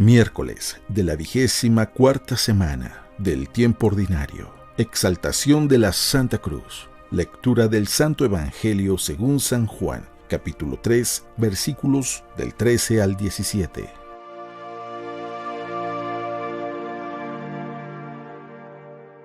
Miércoles de la 24ª semana del tiempo ordinario. Exaltación de la Santa Cruz. Lectura del Santo Evangelio según San Juan, capítulo 3, versículos del 13 al 17.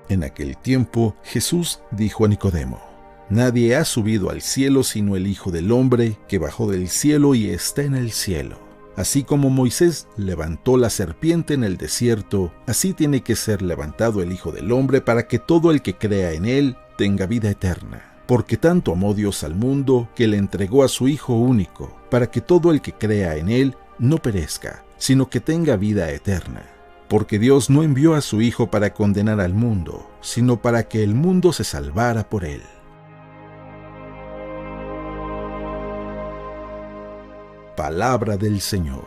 En aquel tiempo Jesús dijo a Nicodemo: Nadie ha subido al cielo sino el Hijo del Hombre, que bajó del cielo y está en el cielo. Así como Moisés levantó la serpiente en el desierto, así tiene que ser levantado el Hijo del Hombre para que todo el que crea en él tenga vida eterna. Porque tanto amó Dios al mundo que le entregó a su Hijo único, para que todo el que crea en él no perezca, sino que tenga vida eterna. Porque Dios no envió a su Hijo para condenar al mundo, sino para que el mundo se salvara por él. Palabra del Señor.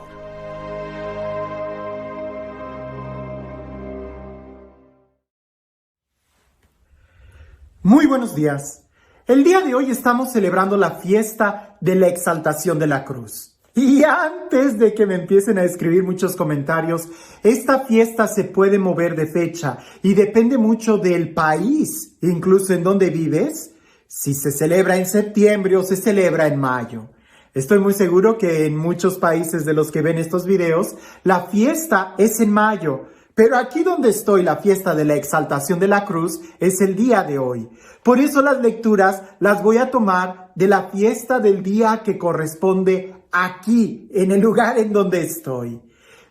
Muy buenos días. El día de hoy estamos celebrando la fiesta de la exaltación de la cruz. Y antes de que me empiecen a escribir muchos comentarios, esta fiesta se puede mover de fecha y depende mucho del país, incluso en donde vives, si se celebra en septiembre o se celebra en mayo. Estoy muy seguro que en muchos países de los que ven estos videos, la fiesta es en mayo. Pero aquí donde estoy, la fiesta de la exaltación de la cruz es el día de hoy. Por eso las lecturas las voy a tomar de la fiesta del día que corresponde aquí, en el lugar en donde estoy.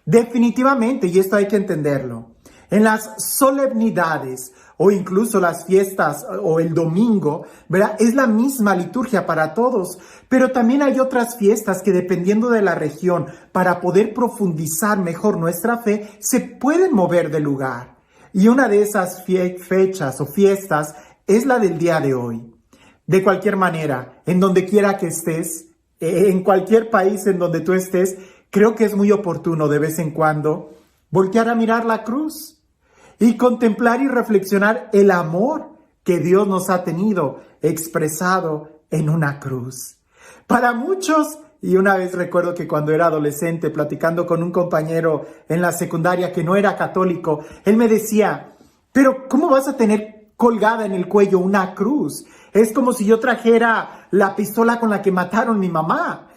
Definitivamente, y esto hay que entenderlo, en las solemnidades o incluso las fiestas o el domingo, ¿verdad? Es la misma liturgia para todos, pero también hay otras fiestas que dependiendo de la región, para poder profundizar mejor nuestra fe, se pueden mover de lugar. Y una de esas fechas o fiestas es la del día de hoy. De cualquier manera, en donde quiera que estés, en cualquier país en donde tú estés, creo que es muy oportuno de vez en cuando voltear a mirar la cruz y contemplar y reflexionar el amor que Dios nos ha tenido expresado en una cruz. Para muchos, y una vez recuerdo que cuando era adolescente, platicando con un compañero en la secundaria que no era católico, él me decía, pero ¿cómo vas a tener colgada en el cuello una cruz? Es como si yo trajera la pistola con la que mataron a mi mamá.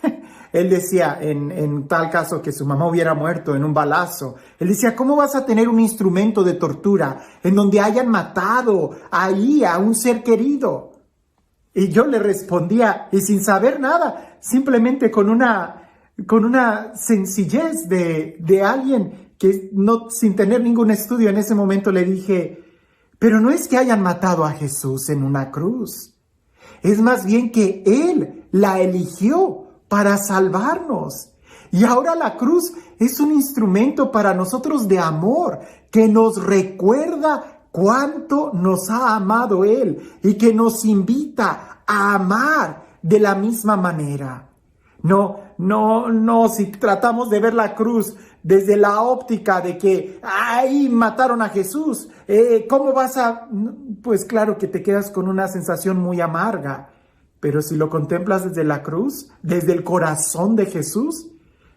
Él decía, en tal caso que su mamá hubiera muerto en un balazo, él decía, ¿cómo vas a tener un instrumento de tortura en donde hayan matado ahí a un ser querido? Y yo le respondía, y sin saber nada, simplemente con una sencillez de alguien que no, sin tener ningún estudio en ese momento le dije, pero no es que hayan matado a Jesús en una cruz, es más bien que Él la eligió para salvarnos. Y ahora la cruz es un instrumento para nosotros de amor que nos recuerda cuánto nos ha amado Él y que nos invita a amar de la misma manera. No, si tratamos de ver la cruz desde la óptica de que ahí mataron a Jesús, ¿cómo vas a...? Pues claro que te quedas con una sensación muy amarga. Pero si lo contemplas desde la cruz, desde el corazón de Jesús,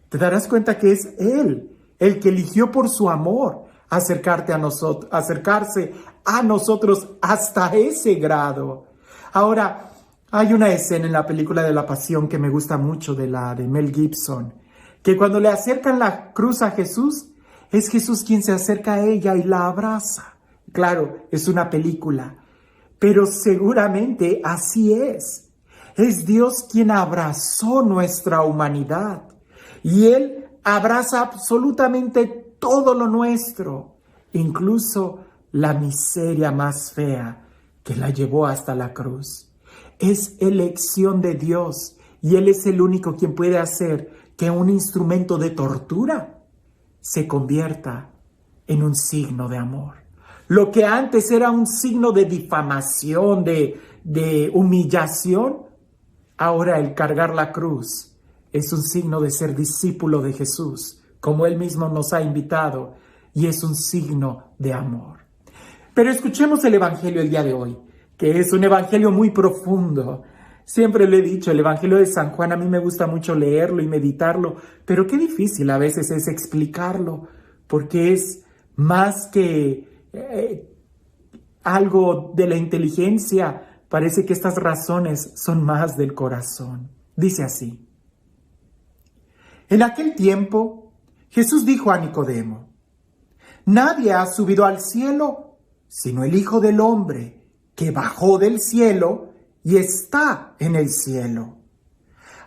te darás cuenta que es Él, el que eligió por su amor acercarse a nosotros hasta ese grado. Ahora, hay una escena en la película de La Pasión que me gusta mucho, de Mel Gibson, que cuando le acercan la cruz a Jesús, es Jesús quien se acerca a ella y la abraza. Claro, es una película, pero seguramente así es. Es Dios quien abrazó nuestra humanidad y Él abraza absolutamente todo lo nuestro, incluso la miseria más fea que la llevó hasta la cruz. Es elección de Dios y Él es el único quien puede hacer que un instrumento de tortura se convierta en un signo de amor. Lo que antes era un signo de difamación, de humillación, ahora el cargar la cruz es un signo de ser discípulo de Jesús, como Él mismo nos ha invitado, y es un signo de amor. Pero escuchemos el Evangelio el día de hoy, que es un Evangelio muy profundo. Siempre le he dicho, el Evangelio de San Juan a mí me gusta mucho leerlo y meditarlo, pero qué difícil a veces es explicarlo, porque es más que algo de la inteligencia, parece que estas razones son más del corazón. Dice así: en aquel tiempo, Jesús dijo a Nicodemo: nadie ha subido al cielo, sino el Hijo del Hombre, que bajó del cielo y está en el cielo.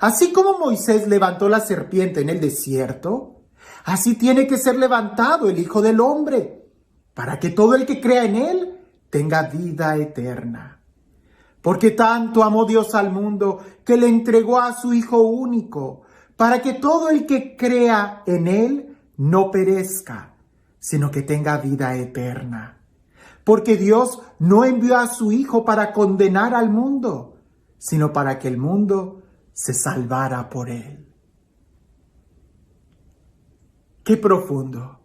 Así como Moisés levantó la serpiente en el desierto, así tiene que ser levantado el Hijo del Hombre, para que todo el que crea en él tenga vida eterna. Porque tanto amó Dios al mundo, que le entregó a su Hijo único, para que todo el que crea en él no perezca, sino que tenga vida eterna. Porque Dios no envió a su Hijo para condenar al mundo, sino para que el mundo se salvara por él. ¡Qué profundo!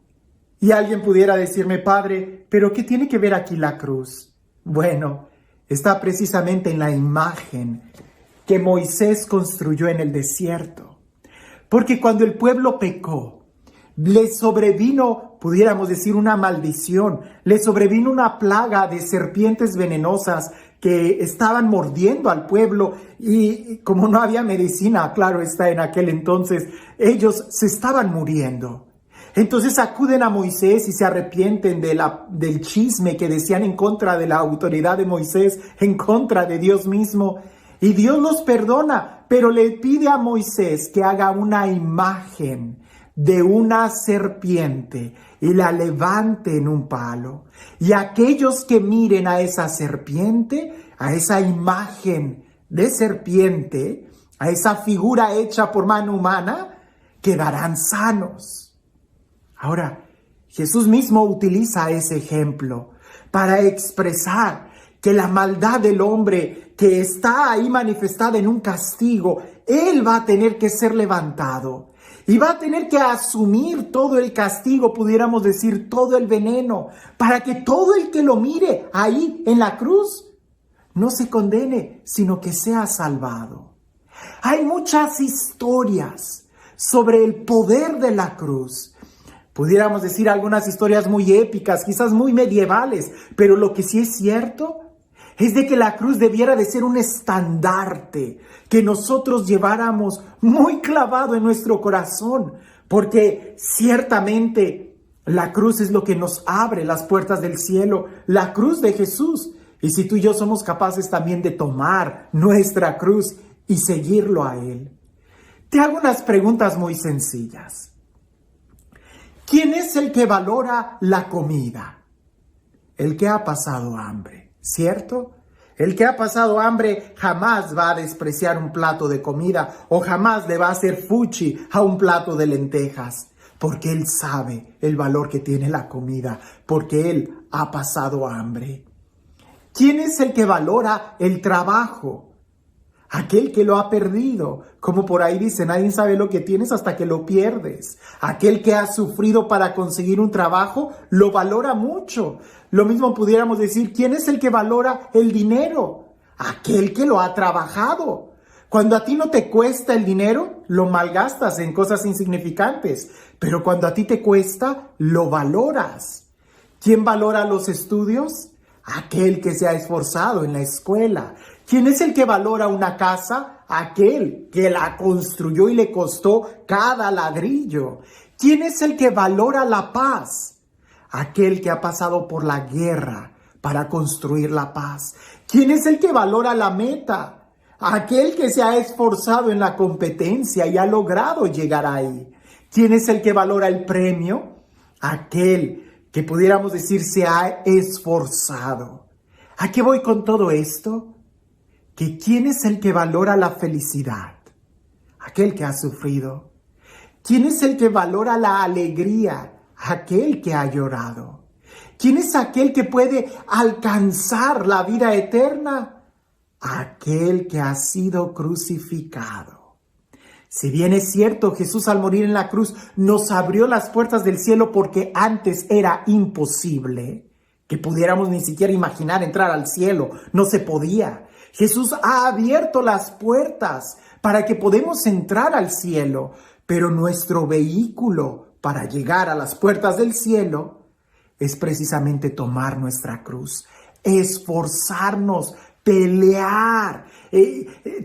Y alguien pudiera decirme: Padre, ¿pero qué tiene que ver aquí la cruz? Bueno, está precisamente en la imagen que Moisés construyó en el desierto. Porque cuando el pueblo pecó, le sobrevino, pudiéramos decir, una maldición, le sobrevino una plaga de serpientes venenosas que estaban mordiendo al pueblo, y como no había medicina, claro está, en aquel entonces, ellos se estaban muriendo. Entonces acuden a Moisés y se arrepienten del chisme que decían en contra de la autoridad de Moisés, en contra de Dios mismo, y Dios los perdona, pero le pide a Moisés que haga una imagen de una serpiente y la levante en un palo. Y aquellos que miren a esa serpiente, a esa imagen de serpiente, a esa figura hecha por mano humana, quedarán sanos. Ahora, Jesús mismo utiliza ese ejemplo para expresar que la maldad del hombre que está ahí manifestada en un castigo, él va a tener que ser levantado. Y va a tener que asumir todo el castigo, pudiéramos decir, todo el veneno, para que todo el que lo mire ahí en la cruz no se condene, sino que sea salvado. Hay muchas historias sobre el poder de la cruz. Pudiéramos decir algunas historias muy épicas, quizás muy medievales, pero lo que sí es cierto es de que la cruz debiera de ser un estandarte que nosotros lleváramos muy clavado en nuestro corazón, porque ciertamente la cruz es lo que nos abre las puertas del cielo, la cruz de Jesús. Y si tú y yo somos capaces también de tomar nuestra cruz y seguirlo a Él. Te hago unas preguntas muy sencillas. ¿Quién es el que valora la comida? El que ha pasado hambre, ¿cierto? El que ha pasado hambre jamás va a despreciar un plato de comida o jamás le va a hacer fuchi a un plato de lentejas, porque él sabe el valor que tiene la comida, porque él ha pasado hambre. ¿Quién es el que valora el trabajo? Aquel que lo ha perdido, como por ahí dice, nadie sabe lo que tienes hasta que lo pierdes. Aquel que ha sufrido para conseguir un trabajo, lo valora mucho. Lo mismo pudiéramos decir, ¿quién es el que valora el dinero? Aquel que lo ha trabajado. Cuando a ti no te cuesta el dinero, lo malgastas en cosas insignificantes. Pero cuando a ti te cuesta, lo valoras. ¿Quién valora los estudios? Aquel que se ha esforzado en la escuela. ¿Quién es el que valora una casa? Aquel que la construyó y le costó cada ladrillo. ¿Quién es el que valora la paz? Aquel que ha pasado por la guerra para construir la paz. ¿Quién es el que valora la meta? Aquel que se ha esforzado en la competencia y ha logrado llegar ahí. ¿Quién es el que valora el premio? Aquel que pudiéramos decir se ha esforzado. ¿A qué voy con todo esto? Que ¿quién es el que valora la felicidad? Aquel que ha sufrido. ¿Quién es el que valora la alegría? Aquel que ha llorado. ¿Quién es aquel que puede alcanzar la vida eterna? Aquel que ha sido crucificado. Si bien es cierto, Jesús al morir en la cruz nos abrió las puertas del cielo porque antes era imposible que pudiéramos ni siquiera imaginar entrar al cielo. No se podía. Jesús ha abierto las puertas para que podamos entrar al cielo, pero nuestro vehículo para llegar a las puertas del cielo es precisamente tomar nuestra cruz, esforzarnos, pelear,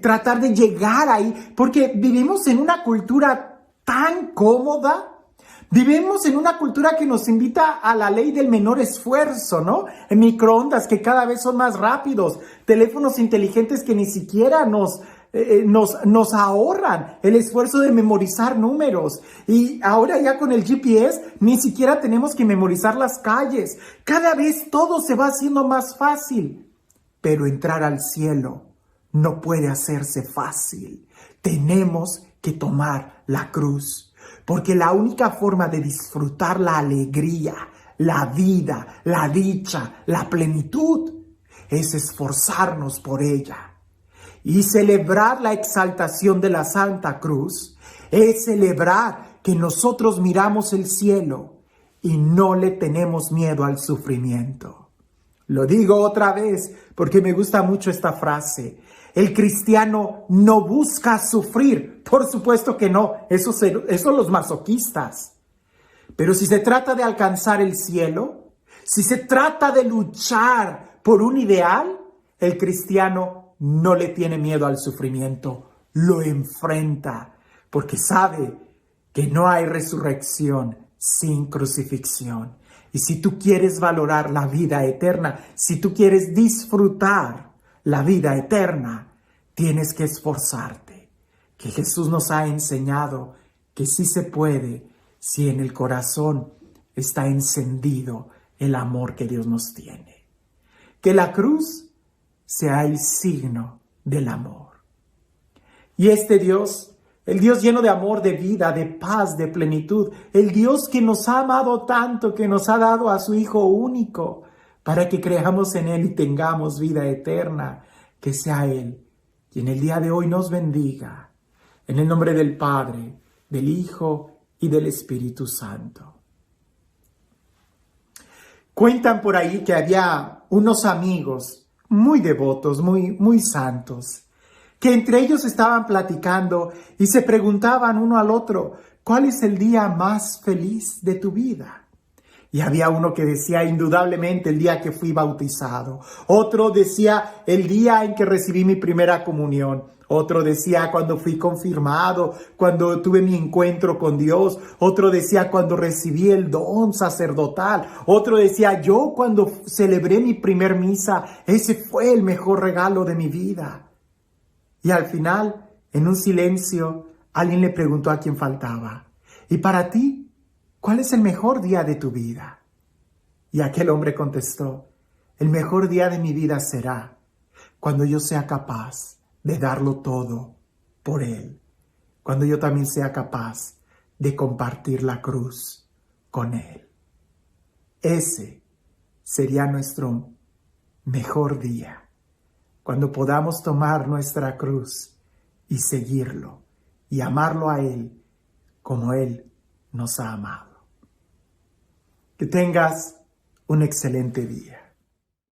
tratar de llegar ahí, porque vivimos en una cultura tan cómoda. Vivimos en una cultura que nos invita a la ley del menor esfuerzo, ¿no? En microondas que cada vez son más rápidos, teléfonos inteligentes que ni siquiera nos ahorran el esfuerzo de memorizar números. Y ahora ya con el GPS ni siquiera tenemos que memorizar las calles. Cada vez todo se va haciendo más fácil. Pero entrar al cielo no puede hacerse fácil. Tenemos que tomar la cruz. Porque la única forma de disfrutar la alegría, la vida, la dicha, la plenitud, es esforzarnos por ella. Y celebrar la exaltación de la Santa Cruz es celebrar que nosotros miramos el cielo y no le tenemos miedo al sufrimiento. Lo digo otra vez porque me gusta mucho esta frase. El cristiano no busca sufrir. Por supuesto que no. Eso son los masoquistas. Pero si se trata de alcanzar el cielo, si se trata de luchar por un ideal, el cristiano no le tiene miedo al sufrimiento. Lo enfrenta porque sabe que no hay resurrección sin crucifixión. Y si tú quieres valorar la vida eterna, si tú quieres disfrutar la vida eterna, tienes que esforzarte. Que Jesús nos ha enseñado que sí se puede si en el corazón está encendido el amor que Dios nos tiene. Que la cruz sea el signo del amor. Y este Dios, el Dios lleno de amor, de vida, de paz, de plenitud, el Dios que nos ha amado tanto, que nos ha dado a su Hijo único, para que creamos en Él y tengamos vida eterna, que sea Él quien el día de hoy nos bendiga. En el nombre del Padre, del Hijo y del Espíritu Santo. Cuentan por ahí que había unos amigos muy devotos, muy santos, que entre ellos estaban platicando y se preguntaban uno al otro, ¿cuál es el día más feliz de tu vida? Y había uno que decía indudablemente el día que fui bautizado. Otro decía el día en que recibí mi primera comunión. Otro decía cuando fui confirmado, cuando tuve mi encuentro con Dios. Otro decía cuando recibí el don sacerdotal. Otro decía yo cuando celebré mi primer misa. Ese fue el mejor regalo de mi vida. Y al final, en un silencio, alguien le preguntó a quién faltaba. ¿Y para ti? ¿Cuál es el mejor día de tu vida? Y aquel hombre contestó, el mejor día de mi vida será cuando yo sea capaz de darlo todo por Él. Cuando yo también sea capaz de compartir la cruz con Él. Ese sería nuestro mejor día. Cuando podamos tomar nuestra cruz y seguirlo y amarlo a Él como Él nos ha amado. Que tengas un excelente día.